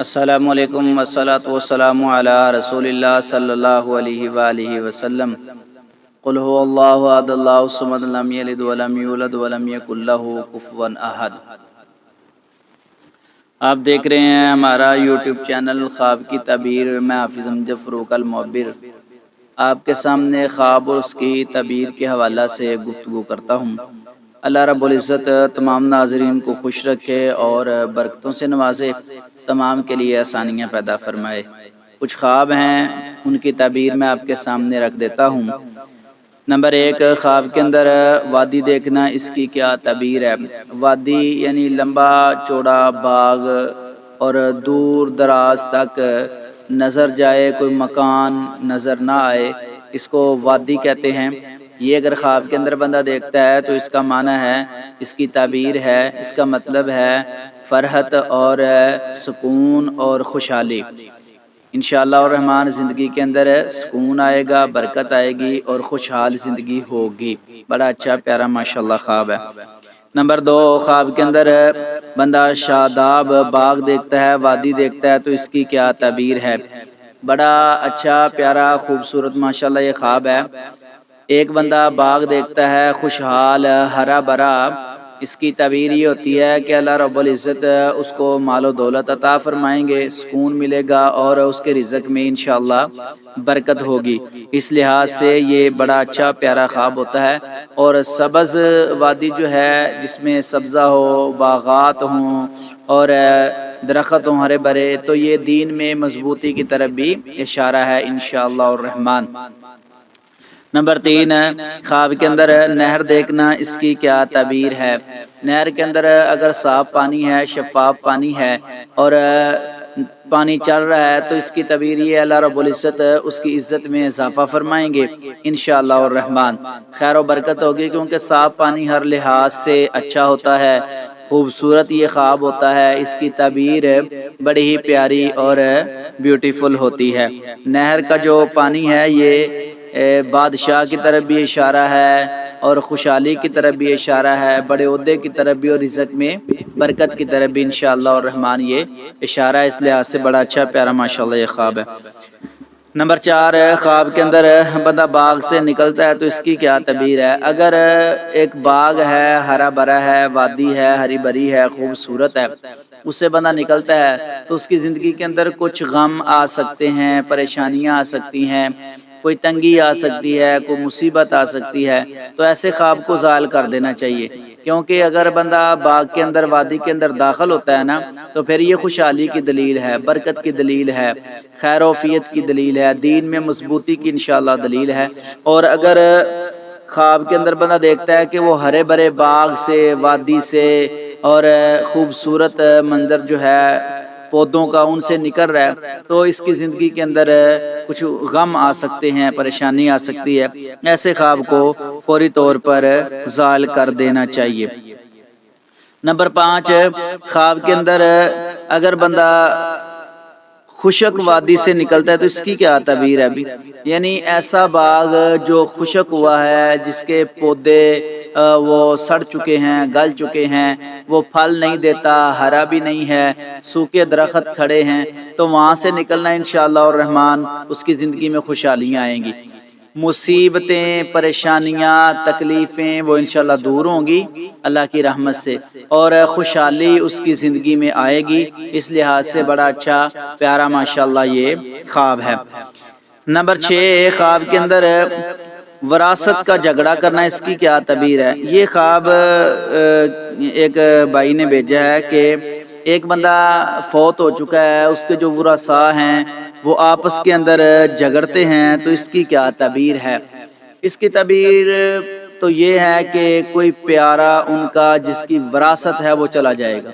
السلام علیکم والصلاة والسلام علی رسول اللہ صلی اللہ علیہ وآلہ وسلم۔ قل هو اللہ احد اللہ الصمد لم یلد ولم یولد ولم یکن لہ کفوا احد۔ آپ دیکھ رہے ہیں ہمارا یوٹیوب چینل خواب کی تعبیر۔ میں حافظ امجد فروق المعبر آپ کے سامنے خواب اور اس کی تعبیر کے حوالہ سے گفتگو کرتا ہوں۔ اللہ رب العزت تمام ناظرین کو خوش رکھے اور برکتوں سے نوازے، تمام کے لیے آسانیاں پیدا فرمائے۔ کچھ خواب ہیں، ان کی تعبیر میں آپ کے سامنے رکھ دیتا ہوں۔ نمبر 1، خواب کے اندر وادی دیکھنا، اس کی کیا تعبیر ہے؟ وادی یعنی لمبا چوڑا باغ اور دور دراز تک نظر جائے، کوئی مکان نظر نہ آئے، اس کو وادی کہتے ہیں۔ یہ اگر خواب کے اندر بندہ دیکھتا ہے تو اس کا معنی ہے، اس کی تعبیر ہے، اس کا مطلب ہے فرحت اور سکون اور خوشحالی۔ انشاءاللہ الرحمن زندگی کے اندر سکون آئے گا، برکت آئے گی اور خوشحال زندگی ہوگی۔ بڑا اچھا پیارا ماشاءاللہ خواب ہے۔ نمبر 2، خواب کے اندر بندہ شاداب باغ دیکھتا ہے، وادی دیکھتا ہے تو اس کی کیا تعبیر ہے؟ بڑا اچھا پیارا خوبصورت ماشاءاللہ یہ خواب ہے۔ ایک بندہ باغ دیکھتا ہے خوشحال ہرا بھرا، اس کی تعبیر یہ ہوتی ہے کہ اللہ رب العزت اس کو مال و دولت عطا فرمائیں گے، سکون ملے گا اور اس کے رزق میں انشاءاللہ برکت ہوگی۔ اس لحاظ سے یہ بڑا اچھا پیارا خواب ہوتا ہے۔ اور سبز وادی جو ہے جس میں سبزہ ہو، باغات ہوں اور درخت ہوں ہرے بھرے، تو یہ دین میں مضبوطی کی طرف بھی اشارہ ہے انشاءاللہ الرحمن۔ نمبر 3، خواب کے اندر نہر دیکھنا، اس کی کیا تعبیر ہے؟ نہر کے اندر اگر صاف پانی ہے، شفاف پانی ہے اور پانی چل رہا ہے تو اس کی تعبیر یہ اللہ رب العزت اس کی عزت میں اضافہ فرمائیں گے انشاءاللہ الرحمن۔ خیر و برکت ہوگی، کیونکہ صاف پانی ہر لحاظ سے اچھا ہوتا ہے، خوبصورت یہ خواب ہوتا ہے، اس کی تعبیر بڑی ہی پیاری اور بیوٹیفل ہوتی ہے۔ نہر کا جو پانی ہے یہ بادشاہ کی طرف بھی اشارہ ہے اور خوشحالی کی طرف بھی اشارہ ہے، بڑے عہدے کی طرف بھی اور رزق میں برکت کی طرف بھی انشاءاللہ الرحمن یہ اشارہ ہے۔ اس لحاظ سے بڑا اچھا پیارا ماشاءاللہ یہ خواب ہے۔ نمبر 4، خواب کے اندر بندہ باغ سے نکلتا ہے تو اس کی کیا تعبیر ہے؟ اگر ایک باغ ہے، ہرا بھرا ہے، وادی ہے، ہری بھری ہے، خوبصورت ہے، اس سے بندہ نکلتا ہے تو اس کی زندگی کے اندر کچھ غم آ سکتے ہیں، پریشانیاں آ سکتی ہیں، کوئی تنگی آ سکتی ہے، کوئی مصیبت آ سکتی ہے، تو ایسے خواب کو زائل کر دینا چاہیے۔ کیونکہ اگر بندہ باغ کے اندر، وادی کے اندر داخل ہوتا ہے نا، تو پھر یہ خوشحالی کی دلیل ہے، برکت کی دلیل ہے، خیر و عافیت کی دلیل ہے، دین میں مضبوطی کی انشاءاللہ دلیل ہے۔ اور اگر خواب کے اندر بندہ دیکھتا ہے کہ وہ ہرے بھرے باغ سے، وادی سے اور خوبصورت منظر جو ہے پودوں کا ان سے نکل رہا ہے، تو اس کی زندگی کے اندر کچھ غم آ سکتے ہیں، پریشانی آ سکتی ہے۔ ایسے خواب کو فوری طور پر زائل کر دینا چاہیے۔ نمبر 5، خواب کے اندر اگر بندہ خشک وادی سے نکلتا ہے تو اس کی کیا تعبیر ہے ابھی؟ یعنی ایسا باغ جو خشک ہوا ہے، جس کے پودے وہ سڑ چکے ہیں، گل چکے ہیں، وہ پھل نہیں دیتا، ہرا بھی نہیں ہے، سوکھے درخت کھڑے ہیں، تو وہاں سے نکلنا انشاءاللہ الرحمن اس کی زندگی میں خوشحالیاں آئیں گی، مصیبتیں، پریشانیاں، تکلیفیں وہ انشاءاللہ دور ہوں گی اللہ کی رحمت سے، اور خوشحالی اس کی زندگی میں آئے گی۔ اس لحاظ سے بڑا اچھا پیارا ماشاءاللہ یہ خواب ہے۔ نمبر 6، خواب کے اندر وراثت کا جھگڑا کرنا، اس کی کیا تعبیر ہے؟ یہ خواب ایک بھائی نے بھیجا ہے کہ ایک بندہ فوت ہو چکا ہے، اس کے جو ورثاء ہیں وہ آپس کے اندر جھگڑتے ہیں، تو اس کی کیا تعبیر ہے؟ اس کی تعبیر تو یہ ہے کہ کوئی پیارا ان کا جس کی وراثت ہے وہ چلا جائے گا،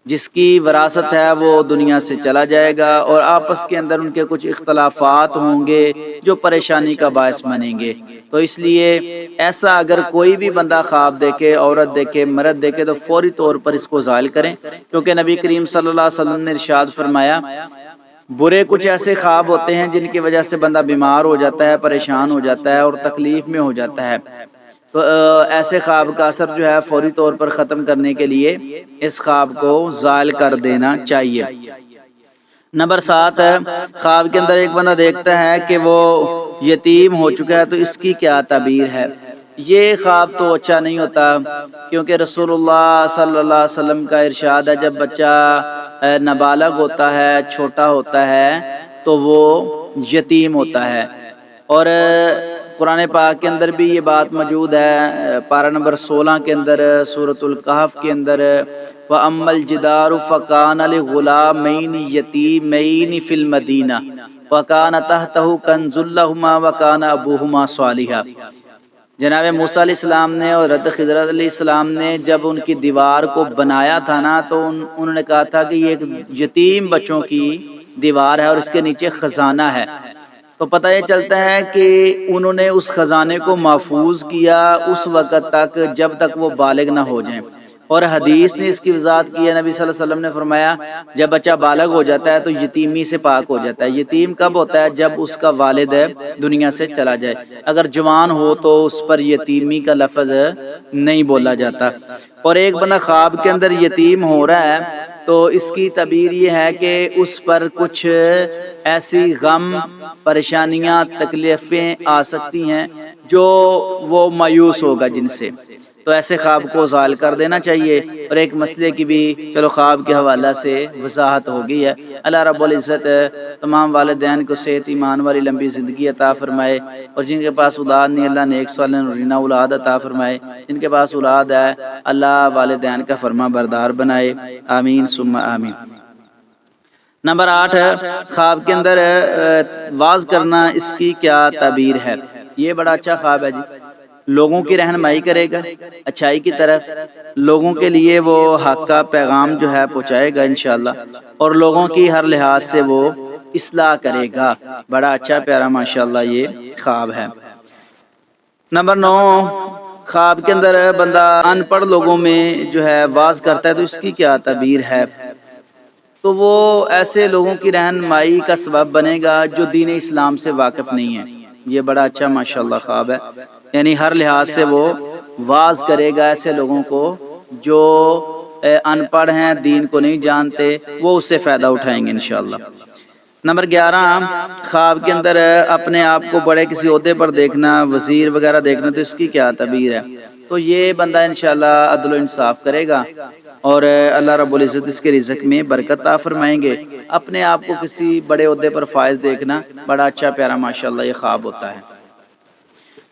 جس کی وراثت ہے وہ دنیا سے چلا جائے گا، اور آپس کے اندر ان کے کچھ اختلافات ہوں گے جو پریشانی کا باعث بنیں گے۔ تو اس لیے ایسا اگر کوئی بھی بندہ خواب دیکھے، عورت دیکھے، مرد دیکھے، تو فوری طور پر اس کو زائل کریں، کیونکہ نبی کریم صلی اللہ علیہ وسلم نے ارشاد فرمایا، برے کچھ ایسے خواب ہوتے ہیں جن کی وجہ سے بندہ بیمار ہو جاتا ہے، پریشان ہو جاتا ہے اور تکلیف میں ہو جاتا ہے۔ تو ایسے خواب کا اثر جو ہے فوری طور پر ختم کرنے کے لیے اس خواب کو زائل کر دینا چاہیے۔ نمبر 7 ہے خواب کے اندر ایک بندہ دیکھتا ہے کہ وہ یتیم ہو چکا ہے، تو اس کی کیا تعبیر ہے؟ یہ خواب تو اچھا نہیں ہوتا، کیونکہ رسول اللہ صلی اللہ علیہ وسلم کا ارشاد ہے جب بچہ نابالغ ہوتا ہے، چھوٹا ہوتا ہے، تو وہ یتیم ہوتا ہے۔ اور قرآن پاک کے اندر بھی یہ بات موجود ہے، پارہ نمبر 16 کے اندر سورۃ الکہف کے اندر وَأَمَّا الْجِدَارُ فَكَانَ لِغُلَامَيْنِ يَتِيمَيْنِ فِي الْمَدِينَةِ وَكَانَ تَحْتَهُ كَنْزٌ لَّهُمَا وَكَانَ أَبُوهُمَا صَالِحًا۔ جناب موسیٰ علیہ السلام نے اور حضرت خضر علیہ السلام نے جب ان کی دیوار کو بنایا تھا نا، تو انہوں نے کہا تھا کہ یہ ایک یتیم بچوں کی دیوار ہے اور اس کے نیچے خزانہ ہے۔ تو پتہ یہ چلتا ہے کہ انہوں نے اس خزانے کو محفوظ کیا اس وقت تک جب تک وہ بالغ نہ ہو جائیں۔ اور حدیث نے اس کی وضاحت کی ہے، نبی صلی اللہ علیہ وسلم نے فرمایا جب بچہ بالغ ہو جاتا ہے تو یتیمی سے پاک ہو جاتا ہے۔ یتیم کب ہوتا ہے؟ جب اس کا والد دنیا سے چلا جائے۔ اگر جوان ہو تو اس پر یتیمی کا لفظ نہیں بولا جاتا۔ اور ایک بندہ خواب کے اندر یتیم ہو رہا ہے تو اس کی تعبیر یہ ہے کہ اس پر کچھ ایسی غم، پریشانیاں، تکلیفیں آ سکتی ہیں جو وہ مایوس ہوگا جن سے، تو ایسے خواب کو زائل کر دینا چاہیے۔ اور ایک مسئلے کی بھی چلو خواب کے حوالہ سے وضاحت ہو گئی ہے۔ اللہ رب العزت تمام والدین کو صحت، ایمان والی لمبی زندگی عطا فرمائے، اور جن کے پاس اولاد نہیں اللہ نیک صالح نورینہ اولاد عطا فرمائے، جن کے پاس اولاد ہے اللہ والدین کا فرما بردار بنائے، آمین ثم آمین۔ نمبر 8 خواب کے اندر واز کرنا، اس کی کیا تعبیر ہے؟ یہ بڑا اچھا خواب ہے جی، لوگوں کی رہنمائی کرے گا اچھائی کی طرف، لوگوں کے لیے وہ حق کا پیغام جو ہے پہنچائے گا انشاءاللہ، اور لوگوں کی ہر لحاظ سے وہ اصلاح کرے گا۔ بڑا اچھا پیارا ماشاءاللہ یہ خواب ہے۔ نمبر 9 خواب کے اندر بندہ ان پڑھ لوگوں میں جو ہے واز کرتا ہے، تو اس کی کیا تعبیر ہے؟ تو وہ ایسے لوگوں کی رہنمائی کا سبب بنے گا جو دین اسلام سے واقف نہیں ہے۔ یہ بڑا اچھا ماشاءاللہ خواب ہے، یعنی ہر لحاظ سے وہ واز کرے گا ایسے لوگوں کو جو ان پڑھ ہیں، دین کو نہیں جانتے، وہ اس سے فائدہ اٹھائیں گے انشاءاللہ۔ نمبر 11 خواب کے اندر اپنے آپ کو بڑے کسی عہدے پر دیکھنا، وزیر وغیرہ دیکھنا، تو اس کی کیا تعبیر ہے؟ تو یہ بندہ انشاءاللہ عدل و انصاف کرے گا اور اللہ رب العزت اس کے رزق میں برکت عطا فرمائیں گے۔ اپنے آپ کو کسی بڑے عہدے پر فائز دیکھنا بڑا اچھا پیارا ماشاءاللہ یہ خواب ہوتا ہے۔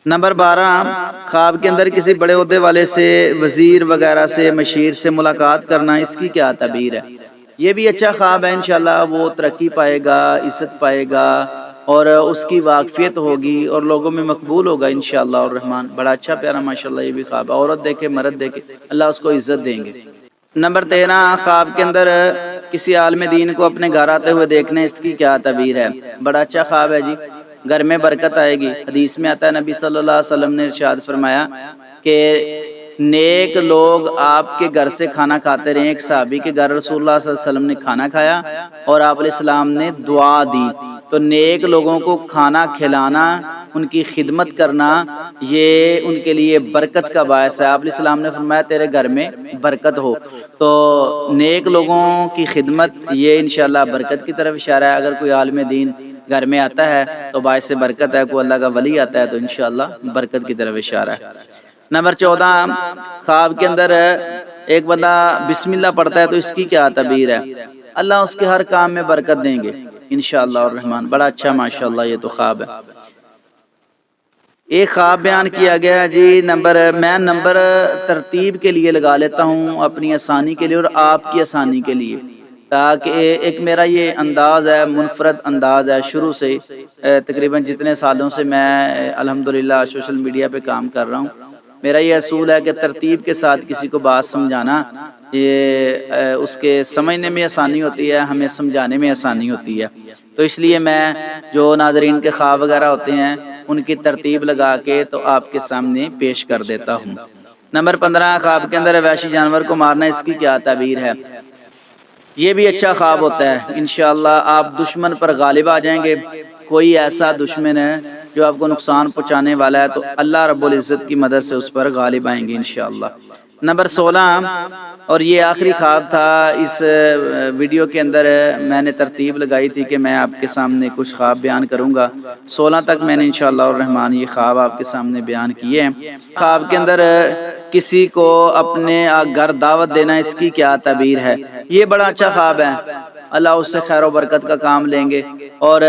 نمبر 12 خواب کے اندر کسی بڑے عہدے والے سے، وزیر وغیرہ سے، مشیر سے ملاقات کرنا، اس کی کیا تعبیر ہے؟ یہ بھی اچھا خواب ہے، انشاءاللہ وہ ترقی پائے گا، عزت پائے گا، اور اس کی واقفیت ہوگی اور لوگوں میں مقبول ہوگا انشاءاللہ الرحمن۔ بڑا اچھا پیارا ماشاءاللہ یہ بھی خواب ہے، عورت دیکھے مرد دیکھے اللہ اس کو عزت دیں گے۔ نمبر 13 خواب کے اندر کسی عالم دین کو اپنے گھر آتے ہوئے دیکھنا، اس کی کیا تعبیر ہے؟ بڑا اچھا خواب ہے جی، گھر میں برکت آئے گی۔ حدیث میں آتا ہے نبی صلی اللہ علیہ وسلم نے ارشاد فرمایا کہ نیک لوگ آپ کے گھر سے کھانا کھاتے رہے۔ ایک صحابی کے گھر رسول اللہ صلی اللہ علیہ وسلم نے کھانا کھایا اور آپ علیہ السلام نے دعا دی، تو نیک لوگوں کو کھانا کھلانا، ان کی خدمت کرنا، یہ ان کے لیے برکت کا باعث ہے۔ آپ علیہ السلام نے فرمایا تیرے گھر میں برکت ہو، تو نیک لوگوں کی خدمت یہ انشاءاللہ برکت کی طرف اشارہ ہے۔ اگر کوئی عالم دین گھر میں آتا ہے تو باعث برکت ہے، کوئی اللہ کا ولی آتا ہے تو انشاءاللہ برکت کی طرف اشارہ ہے۔ نمبر 14 خواب کے اندر ایک بندہ بسم اللہ پڑھتا ہے، تو اس کی کیا تعبیر ہے؟ اللہ اس کے ہر کام میں برکت دیں گے انشاءاللہ الرحمن۔ بڑا اچھا ماشاءاللہ یہ تو خواب ہے۔ ایک خواب بیان کیا گیا ہے جی، میں نمبر ترتیب کے لیے لگا لیتا ہوں، اپنی آسانی کے لیے اور آپ کی آسانی کے لیے، تاکہ ایک میرا یہ انداز ہے، منفرد انداز ہے، شروع سے تقریباً جتنے سالوں سے میں الحمدللہ سوشل میڈیا پہ کام کر رہا ہوں، میرا یہ اصول ہے کہ ترتیب کے ساتھ کسی کو بات سمجھانا، یہ اس کے سمجھنے میں آسانی ہوتی ہے، ہمیں سمجھانے میں آسانی ہوتی ہے۔ تو اس لیے میں جو ناظرین کے خواب وغیرہ ہوتے ہیں ان کی ترتیب لگا کے تو آپ کے سامنے پیش کر دیتا ہوں۔ نمبر 15 خواب کے اندر وحشی جانور کو مارنا، اس کی کیا تعبیر ہے؟ یہ بھی اچھا خواب ہوتا ہے، انشاءاللہ آپ دشمن پر غالب آ جائیں گے۔ کوئی ایسا دشمن ہے جو آپ کو نقصان پہنچانے والا ہے تو اللہ رب العزت کی مدد سے اس پر غالب آئیں گے انشاءاللہ۔ نمبر 16 اور یہ آخری خواب تھا۔ اس ویڈیو کے اندر میں نے ترتیب لگائی تھی کہ میں آپ کے سامنے کچھ خواب بیان کروں گا، 16 تک میں نے انشاءاللہ الرحمن یہ خواب آپ کے سامنے بیان کیے ہیں۔ خواب کے اندر کسی کو اپنے گھر دعوت دینا، اس کی کیا تعبیر ہے؟ یہ بڑا اچھا خواب ہے، اللہ اس سے خیر و برکت کا کام لیں گے، اور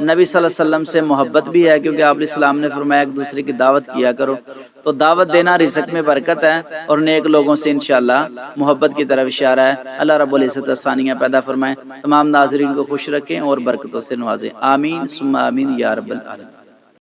نبی صلی اللہ علیہ وسلم سے محبت بھی ہے، کیونکہ آپ علیہ السلام نے فرمایا ایک دوسرے کی دعوت کیا کرو، تو دعوت دینا رزق میں برکت ہے، اور نیک لوگوں سے انشاءاللہ محبت کی طرف اشارہ ہے۔ اللہ رب العزت آسانیاں پیدا فرمائیں، تمام ناظرین کو خوش رکھیں اور برکتوں سے نوازیں، آمین ثم آمین یا رب العالمین۔